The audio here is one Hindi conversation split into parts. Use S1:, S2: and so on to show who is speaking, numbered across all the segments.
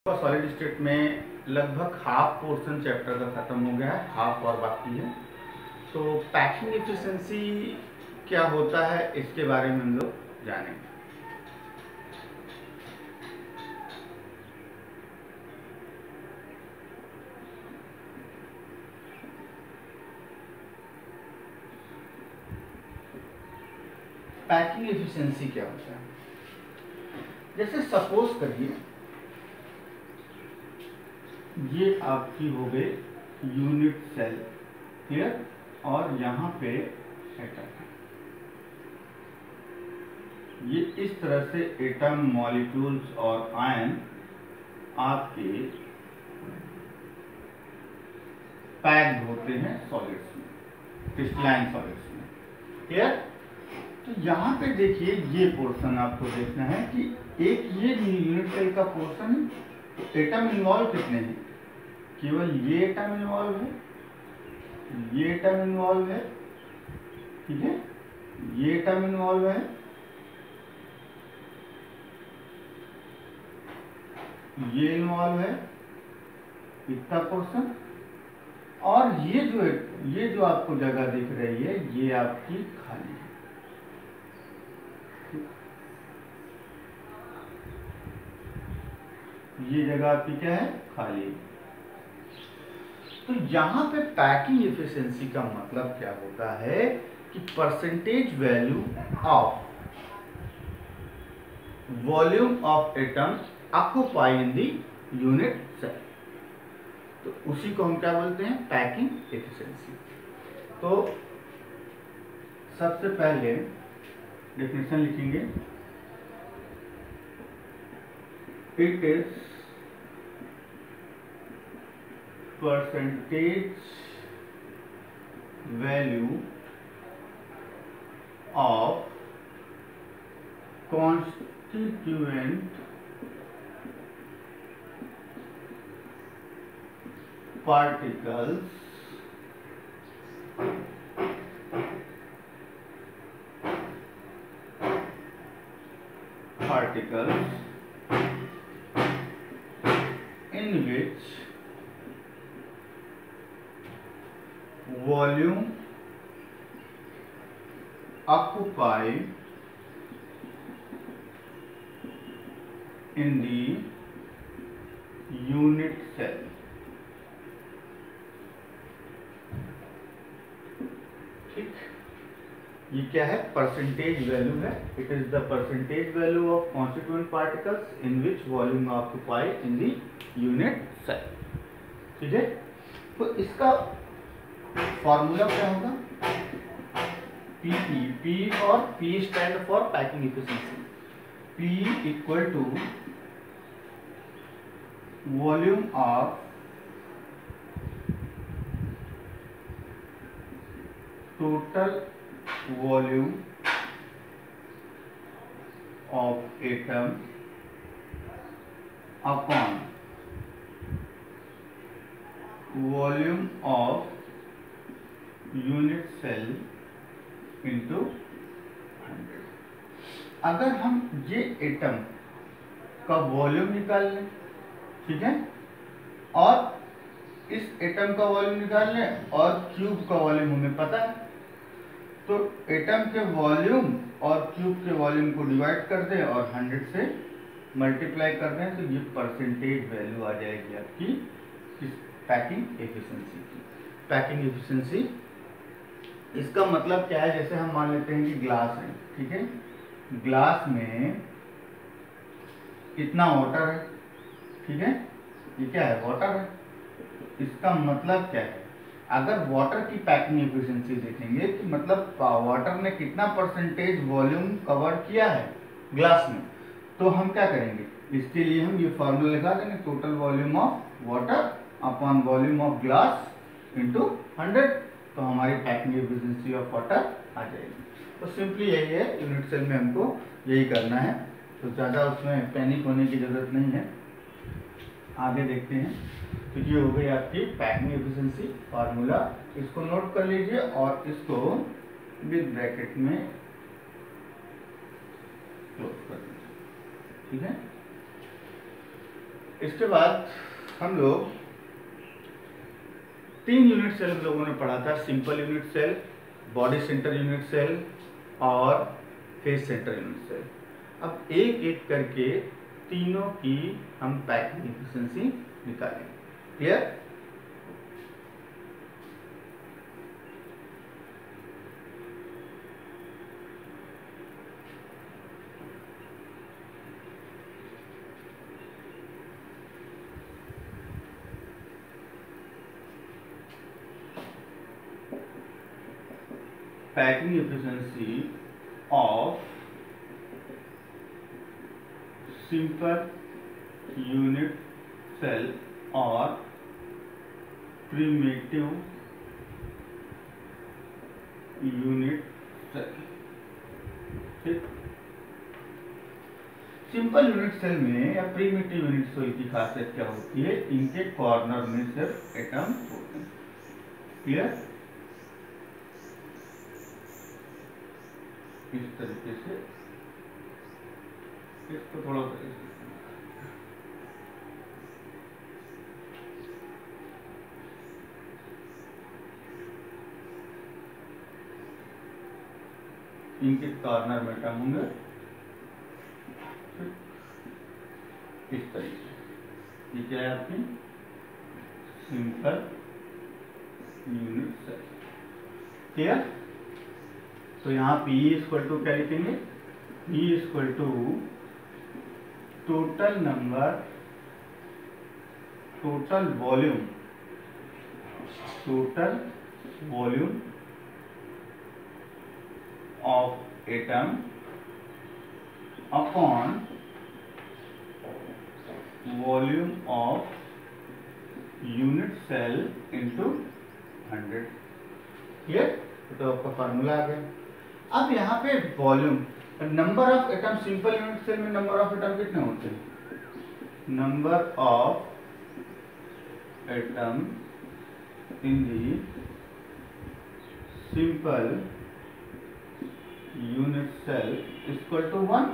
S1: सॉलिड स्टेट में लगभग हाफ पोर्शन चैप्टर का खत्म हो गया है, हाफ और बाकी है। तो पैकिंग एफिशिएंसी क्या होता है इसके बारे में हम लोग जानेंगे। पैकिंग एफिशिएंसी क्या होता है? जैसे सपोज करिए ये आपकी हो गई यूनिट सेल, क्लियर, और यहाँ पे एटम। ये इस तरह से एटम, मॉलिक्यूल्स और आयन आपके पैक्ड होते हैं सॉलिड्स में, क्रिस्टलाइन सॉलिड्स में, क्लियर। तो यहाँ पे देखिए ये पोर्शन आपको देखना है कि एक ये यूनिट सेल का पोर्शन है। तो एटम इन्वॉल्व कितने हैं? केवल ये एटम इन्वॉल्व है, ये एटम इन्वॉल्व है, ठीक है, ये एटम इन्वॉल्व है, ये इन्वॉल्व है, इतना पोर्शन, और ये जो आपको जगह दिख रही है ये आपकी खाली है। ये जगह आपकी क्या है? खाली है। तो यहाँ पे पैकिंग एफिशिएंसी का मतलब क्या होता है कि percentage value of volume of atom occupy in the unit cell. तो उसी को हम क्या बोलते हैं? Packing efficiency. तो सबसे पहले डेफिनेशन लिखेंगे, it is percentage value of constituent particles in which volume occupy in the unit cell। ठीक, ये क्या है? परसेंटेज वैल्यू है। It is the percentage value of constituent particles in which volume occupy in the unit cell, ठीक है। तो इसका फॉर्मूला क्या होगा? पीई, पी और P stand for packing efficiency. P equal to volume of total volume of atom upon volume of unit cell into 100। अगर हम ये एटम का वॉल्यूम निकाल लें, ठीक है, और इस एटम का वॉल्यूम निकाल लें और क्यूब का वॉल्यूम हमें पता है, तो एटम के वॉल्यूम और क्यूब के वॉल्यूम को डिवाइड कर दें और 100 से मल्टीप्लाई कर दें, तो ये परसेंटेज वैल्यू आ जाएगी आपकी इस पैकिंग एफिशिएंसी की। पैकिंग एफिशिएंसी इसका मतलब क्या है? जैसे हम मान लेते हैं कि ग्लास है, ठीक है, ग्लास में इतना वाटर है, ठीक है, ये क्या है? वाटर है। इसका मतलब क्या है? अगर वाटर की पैकिंग एफिशिएंसी देखेंगे कि मतलब वाटर ने कितना परसेंटेज वॉल्यूम कवर किया है ग्लास में, तो हम क्या करेंगे? इसके लिए हम ये फॉर्मूला लगा देंगे, total volume of water upon volume of glass into 100। तो हमारी पैकिंग एफिशिएंसी ऑफ वाटर आ जाएगी। तो सिंपली यही है, यूनिट सेल में हमको यही करना है। तो ज़्यादा उसमें पैनिक होने की ज़रूरत नहीं है। आगे देखते हैं। तो ये हो गई आपकी पैकिंग एफिशिएंसी फार्मूला। इसको नोट कर लीजिए और इसको बिग ब्रैकेट में क्लोज कर दीजिए, ठीक है। इसके बाद हम लोग 3 यूनिट सेल हम लोगों ने पढ़ा था, simple unit cell, body centre unit cell और फेस सेंटर यूनिट सेल। अब एक एक करके तीनों की हम पैकिंग एफिशिएंसी निकालेंगे। Clear? Packing efficiency of simple unit cell or primitive unit cell। ठीक, सिंपल यूनिट सेल में या प्रीमिटिव यूनिट सेल की खासियत क्या होती है? इनके कॉर्नर में सिर्फ एटम होते हैं। क्लियर? इस तरीके से इसको थोड़ा इनके कॉर्नर में एटम होंगे इस तरीके से। ये क्या है आपकी सिंपल यूनिट सेल। क्लियर? तो यहाँ P इक्वल टू क्या लिखेंगे? P equal to total number, total volume of atom upon volume of unit cell into 100। Clear? तो आपका फार्मूला आ गया। अब यहाँ पे volume, number of atom, simple unit cell में नंबर ऑफ एटम कितने होते हैं? Number of atom in the simple unit cell equal to 1।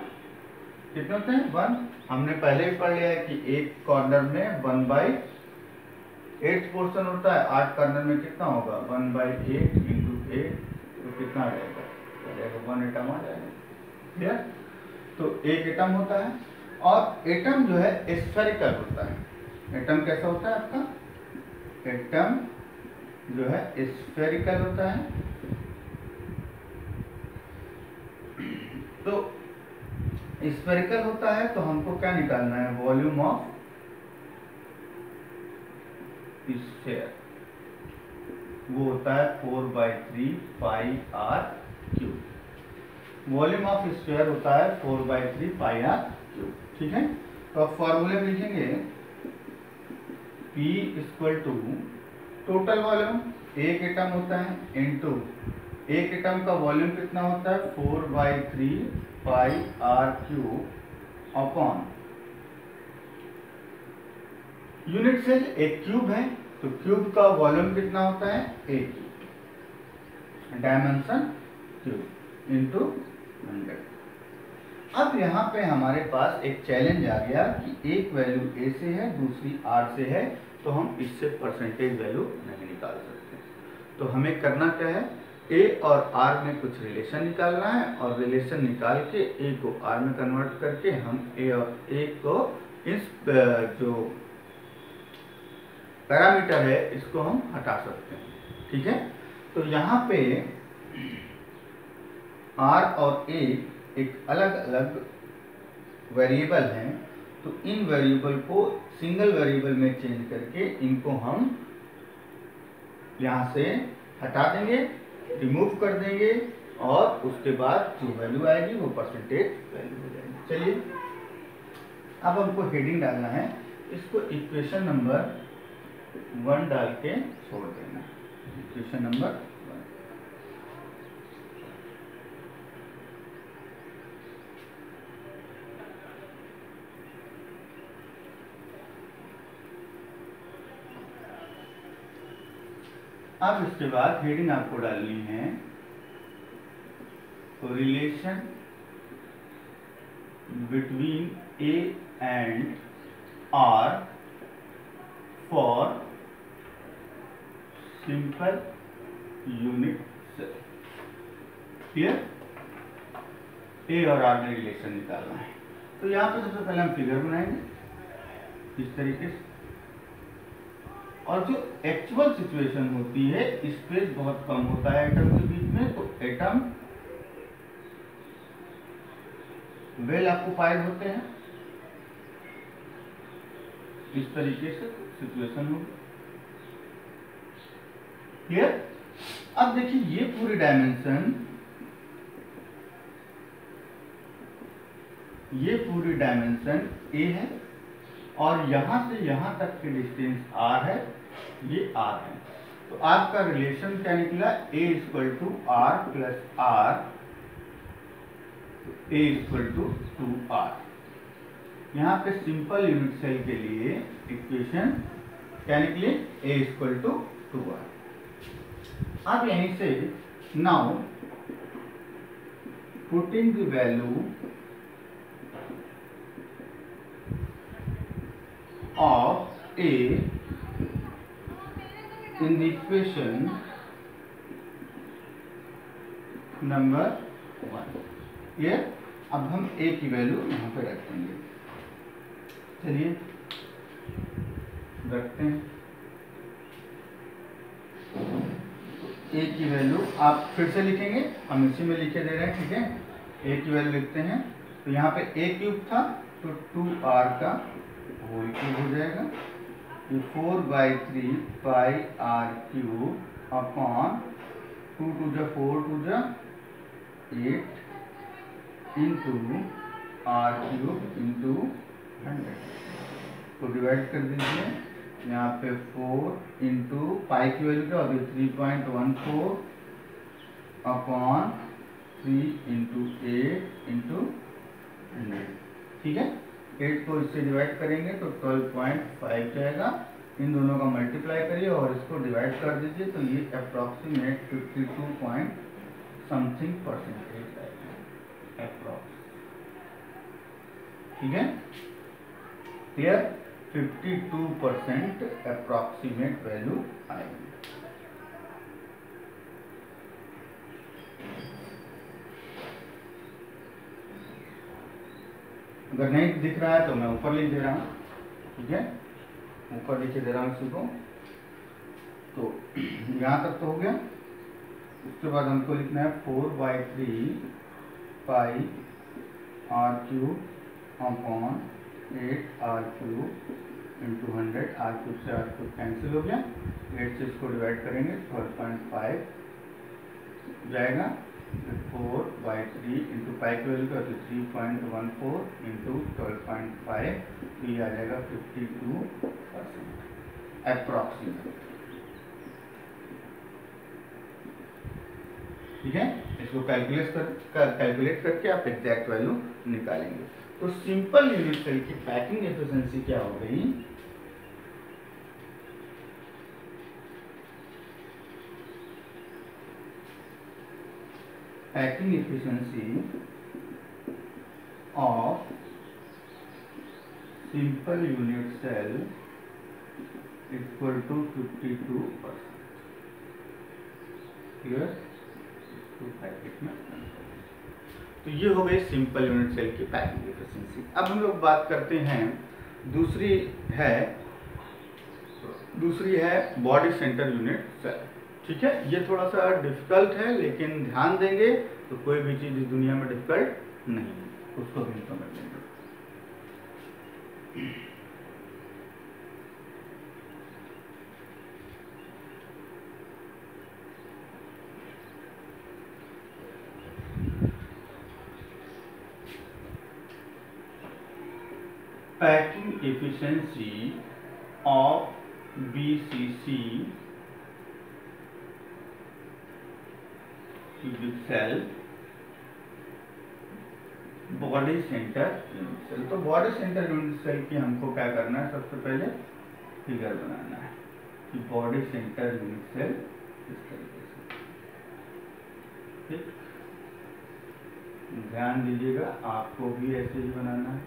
S1: कितने होते हैं? 1। हमने पहले भी पढ़ लिया है कि एक कॉर्नर में 1/8 पोर्शन होता है। 8 कॉर्नर में कितना होगा? 1/8 इंटू 8, तो कितना आ जाएगा? 1 एटम आ जाएगा। क्लियर? तो एक एटम होता है और एटम जो है स्फेरिकल होता है। एटम कैसा होता है आपका? एटम जो है स्फेरिकल होता है। तो स्फेरिकल होता है तो हमको क्या निकालना है? Volume of sphere. वो होता है 4/3 pi r cube. Volume of sphere होता है 4/3 पाई आर क्यूब। ठीक है? तो अब फॉर्मूले में लिखेंगे P equal to total volume, एक एटम होता है, इनटू एक एटम का वॉल्यूम कितना होता है? 4/3 pi r cube upon unit cell एक क्यूब है तो क्यूब का वॉल्यूम कितना होता है? एक क्यूब, डायमेंशन क्यूब इंटू 100। अब यहाँ पे हमारे पास एक चैलेंज आ गया कि एक वैल्यू ए से है, दूसरी आर से है, तो हम इससे परसेंटेज वैल्यू नहीं निकाल सकते। तो हमें करना क्या है? ए और आर में कुछ रिलेशन निकालना है और रिलेशन निकाल के ए को आर में कन्वर्ट करके हम ए और ए को इस जो पैरामीटर है इसको हम हटा सकते हैं। ठीक है? तो यहाँ पे आर और ए एक अलग अलग वेरिएबल हैं, तो इन वेरिएबल को सिंगल वेरिएबल में चेंज करके इनको हम यहाँ से हटा देंगे, रिमूव कर देंगे और उसके बाद जो वैल्यू आएगी वो परसेंटेज वैल्यू हो जाएगी। चलिए अब हमको हेडिंग डालना है, इसको इक्वेशन नंबर 1 डाल के छोड़ देना। Equation number 1। अब इसके बाद हेडिंग आपको डालनी है relation between A and R for simple unit cell। Clear? A और आर में रिलेशन निकालना है। तो यहाँ पे सबसे पहले हम फिगर बनाएंगे इस तरीके से, और जो एक्चुअल सिचुएशन होती है स्पेस बहुत कम होता है एटम के बीच में, तो एटम वेल ऑक्युपाइड होते हैं, इस तरीके से सिचुएशन होगी। क्लियर? अब देखिए ये पूरी डायमेंशन ए है, और यहां से यहां तक की डिस्टेंस r है, ये r है। तो आपका रिलेशन क्या निकला? a equal to r plus r, a equal to 2r। यहाँ पे सिंपल यूनिट सेल के लिए इक्वेशन क्या निकली? a equal to 2r। अब यहीं से now putting the value of a in the equation number 1। ये अब हम a की वैल्यू यहाँ पे रखेंगे। चलिए रखते हैं। a की वैल्यू आप फिर से लिखेंगे, हम इसी में लिखे दे रहे हैं, ठीक है। a की वैल्यू लिखते हैं, तो यहाँ पे a क्यूब था, तो 2r का होल क्यूब हो जाएगा। ये 4/3 pi r cube upon 2 to जा 4 टू जा 8 इंटू r क्यूब इंटू 100 को डिवाइड कर दीजिए। यहाँ पे 4 इंटू पाई की वैल्यू क्या होगी? 3.14 अपॉन 3 इंटू 8 इंटू 100, ठीक है। 8 को इससे डिवाइड करेंगे तो 12.5 जाएगा। इन दोनों का मल्टीप्लाई करिए और इसको डिवाइड कर दीजिए, तो ये अप्रॉक्सीमेट 52 समथिंग परसेंटेज आएगा अप्रॉक्स, ठीक है। क्लियर? 52% अप्रॉक्सीमेट वैल्यू आएगी। अगर नहीं दिख रहा है तो मैं ऊपर लिख दे रहा हूँ, ठीक है। ऊपर लिखे दे रहा हूँ इसी को। तो यहाँ तक तो हो गया। उसके बाद हमको लिखना है 4/3 pi r cube upon 8r cube into 100। r cube से r क्यूब कैंसिल हो गया। 8 से इसको डिवाइड करेंगे 12.5 जाएगा। 4/3 इंटू पाई की वैल्यू क्या होती है? 3.14 इंटू 12.5, तो ये आ जाएगा 52% अप्रॉक्सीमेट, ठीक है। इसको कैलकुलेट करके आप एग्जैक्ट वैल्यू निकालेंगे। तो सिंपल यूनिट सेल की पैकिंग एफिशिएंसी क्या हो गई? Packing efficiency of simple unit cell equal to 52%। Clear? Packet में तो ये हो गई सिंपल यूनिट सेल की पैकिंग एफिशिएंसी। अब हम लोग बात करते हैं दूसरी है बॉडी सेंटर यूनिट सेल, ठीक है। ये थोड़ा सा डिफिकल्ट है, लेकिन ध्यान देंगे तो कोई भी चीज इस दुनिया में डिफिकल्ट नहीं है, उसको भी समझ लेंगे। Packing efficiency of BCC cubic cell body centre unit cell. तो बॉडी सेंटर यूनिट सेल की हमको क्या करना है? सबसे पहले फिगर बनाना है कि बॉडी सेंटर यूनिट सेल इस तरीके से, ठीक। ध्यान दीजिएगा, आपको भी ऐसे ही बनाना है।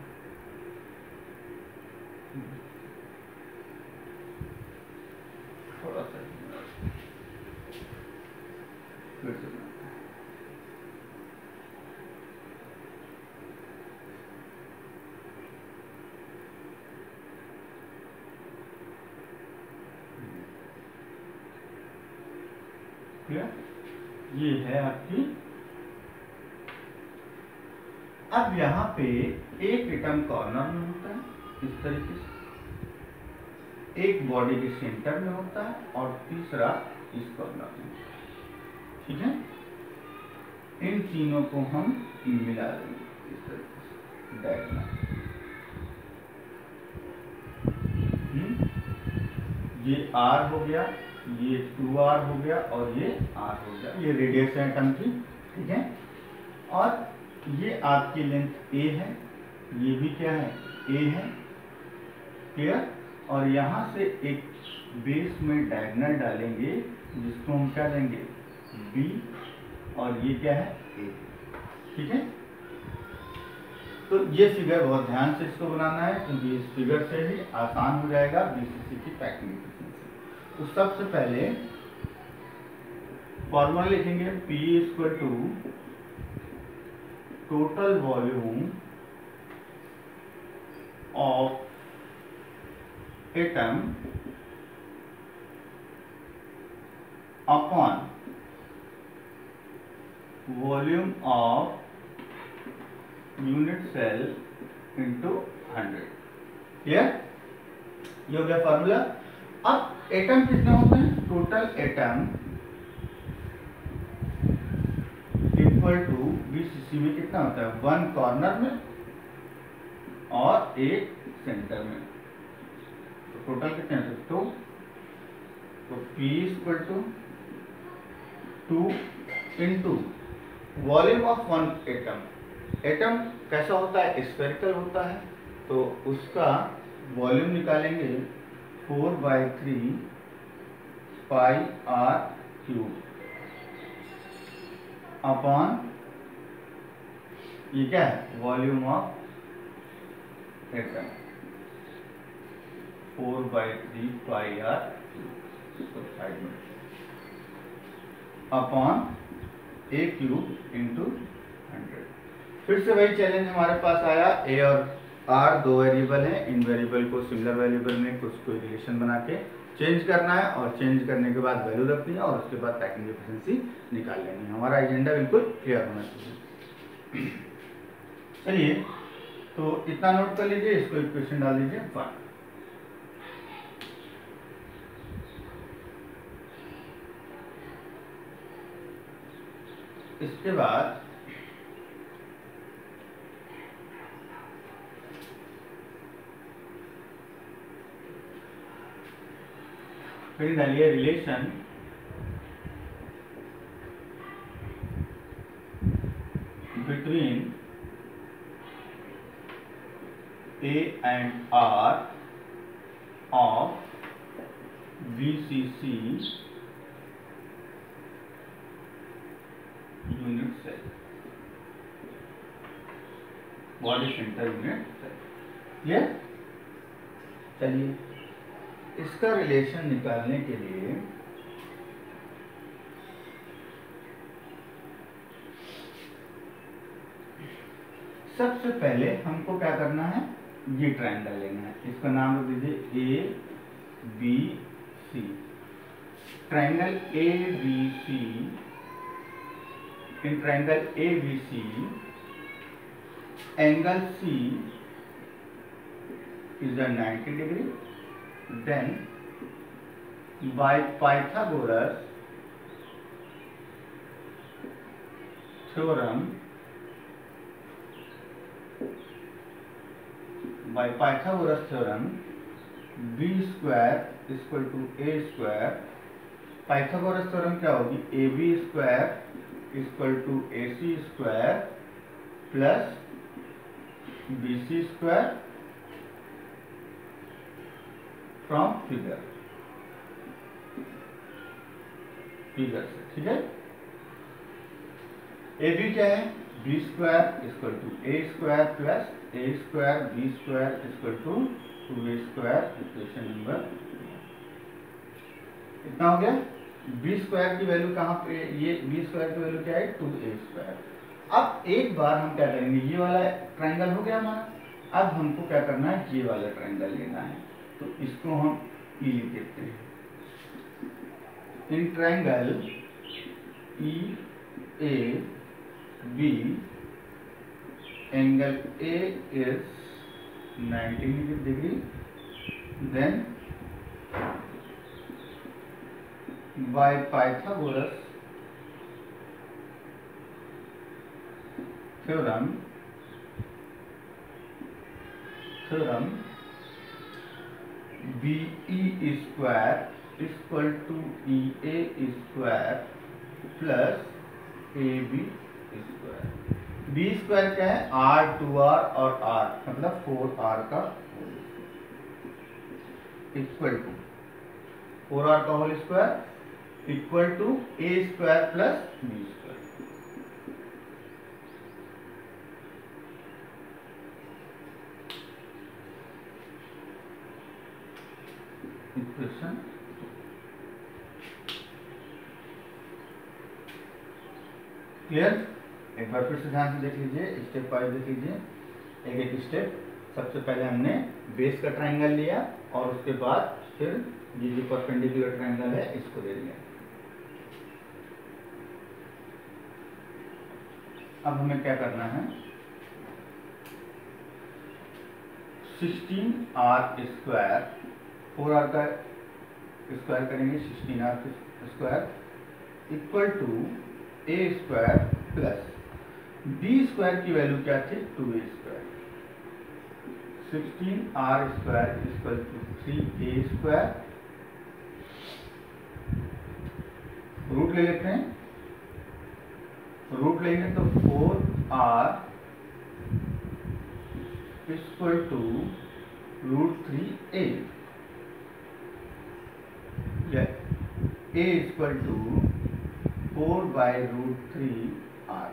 S1: क्लियर? ये है आपकी। अब यहाँ पे एक एटम कॉर्नर में होता है इस तरीके से, एक बॉडी के सेंटर में होता है और तीसरा इस कॉर्नर में। ठीक है, इन तीनों को हम मिला देंगे इस तरीके से डायग्राम। ये R हो गया, ये 2R हो गया और ये R हो गया। ये रेडियस है एटम की। ठीक है, और ये आपकी लेंथ A है, ये भी क्या है A है। क्लियर? और यहाँ से एक बेस में डायगोनल डालेंगे जिसको हम क्या देंगे B, और ये क्या है A। ठीक है, तो ये फिगर बहुत ध्यान से इसको बनाना है क्योंकि इस फिगर से ही आसान हो जाएगा बीसीसी की पैकिंग एफिशिएंसी। तो सबसे पहले फॉर्मूला लिखेंगे P equal to total volume of atom upon volume of unit cell into 100। Clear? ये हो गया फॉर्मूला। अब एटम कितने होते हैं? Total atom equal to BCC में कितना होता है? 1 कॉर्नर में और एक सेंटर में। तो टोटल कितने होते हैं? 2। तो P equal to 2 into volume of 1 atom. Atom कैसा होता है? स्फेरिकल होता है, तो उसका वॉल्यूम निकालेंगे 4/3 पाई r क्यूब अपॉन ये क्या है? Volume of atom 4/3 pi r cube side में अपॉन a क्यूब इंटू 100। फिर से वही चैलेंज हमारे पास आया। A और R दो वेरिएबल हैं, इन वेरिएबल को सिमिलर वेरिएबल में कुछ कोई रिलेशन बना के चेंज करना है और चेंज करने के बाद वैल्यू रखनी है और उसके बाद पैकिंग एफिशिएंसी निकाल लेनी है। हमारा एजेंडा बिल्कुल क्लियर होना चाहिए। चलिए, तो इतना नोट कर लीजिए, इसको इक्वेशन डाल दीजिए 1। इसके बाद फिर डालिए relation between A and R of BCC unit cell, body centre unit cell. Clear? चलिए, इसका रिलेशन निकालने के लिए सबसे पहले हमको क्या करना है? ये ट्रायंगल लेना है, इसका नाम रख दीजिए ABC। Triangle ABC, in triangle ABC angle C is a 90 degree. Then by Pythagoras theorem, B square equal to A square। Pythagoras theorem क्या होगी? AB square equal to AC square plus BC square from figure से। ठीक है, AB क्या है? B square equal to A square plus A square B square equal to 2A square. Equation number इतना हो गया। B स्क्वायर की वैल्यू कहाँ पे? ये B स्क्वायर की वैल्यू क्या है? 2A square. अब एक बार हम क्या करेंगे? ये वाला ट्रायंगल हो गया हमारा, अब हमको क्या करना है? ये वाला ट्रायंगल लेना है, तो इसको हम E लिख देते हैं। In triangle E A B, angle A is 90 degree, then by Pythagoras theorem BE square equal to EA square plus AB square. B square क्या है? R 2R और R मतलब 4R का इक्वल टू 4R का whole square equal to A square plus B square. Equation clear? एक बार फिर से ध्यान से देख लीजिए, स्टेप वाइज देख लीजिए, एक एक स्टेप। सबसे पहले हमने बेस का ट्रायंगल लिया और उसके बाद फिर ये जो परपेंडिकुलर ट्रायंगल है इसको ले लिया। अब हमें क्या करना है? 16R स्क्वायर, 4R का स्क्वायर करेंगे 16R square equal to A square plus B square की वैल्यू क्या थी? 2A square. 16R square equal to 3A square, root ले लेते हैं, रूट लेंगे तो 4R इक्वल टू √3A या A इक्वल टू 4/√3R।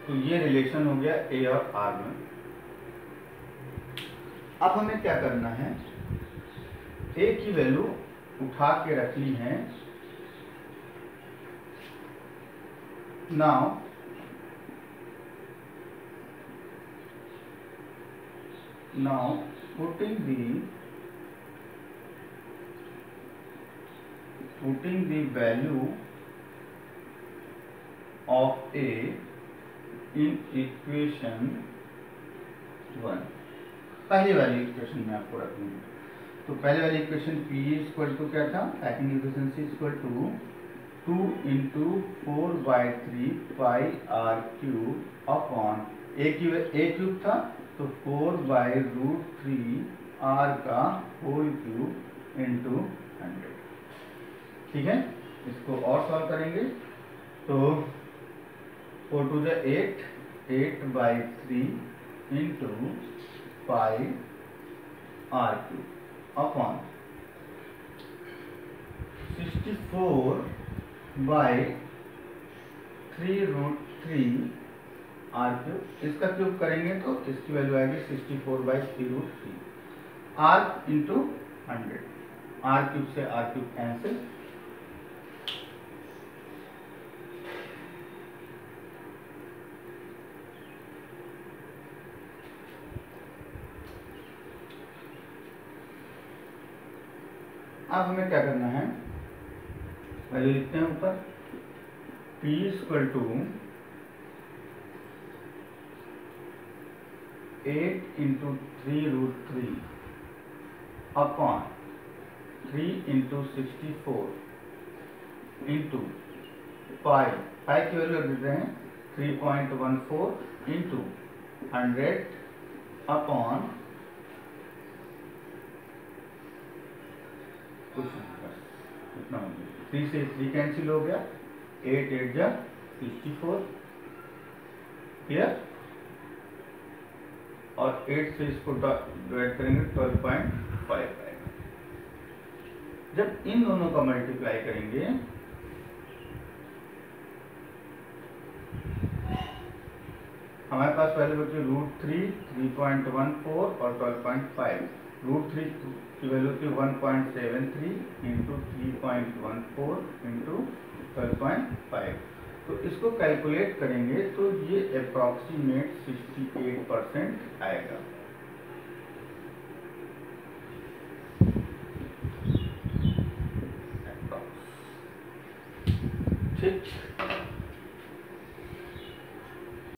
S1: तो ये रिलेशन हो गया A और R में। अब हमें क्या करना है? A की वैल्यू उठा के रखनी है। Now putting the value of A in equation 1, पहली वाली इक्वेशन में आपको रखनी है। तो पहले वाली इक्वेशन P इक्वल टू क्या था? Packing efficiency equal to 2 × 4/3 pi R cube upon A cube था तो 4/√3R का होल क्यूब इंटू 100। ठीक है, इसको और सॉल्व करेंगे तो 4 × 2 = 8, 8/3 into pi R cube upon 64/3√3 R cube. इसका क्यूब करेंगे तो इसकी वैल्यू आएगी 64/3√3 R इंटू 100। R क्यूब से R क्यूब कैंसिल, अब हमें क्या करना है? वैल्यू लिखते हैं ऊपर, P equal to 8 × 3√3 upon 3 × 64 into pi की वैल्यू रख देते हैं 3.14 इंटू 100 अपॉन इतना हो गया। 3 से 3 कैंसिल हो गया, 8 8 जा 64 क्लियर, और 8 से इसको डिवाइड करेंगे 12.5 आएगा। जब इन दोनों का मल्टीप्लाई करेंगे हमारे पास पहले बच्चे √3, 3.14 और 12.5। √3 की वैल्यू थी 1.73 इंटू 3.14 इंटू 12.5। तो इसको कैलकुलेट करेंगे तो ये अप्रॉक्सीमेट 68% आएगा। ठीक।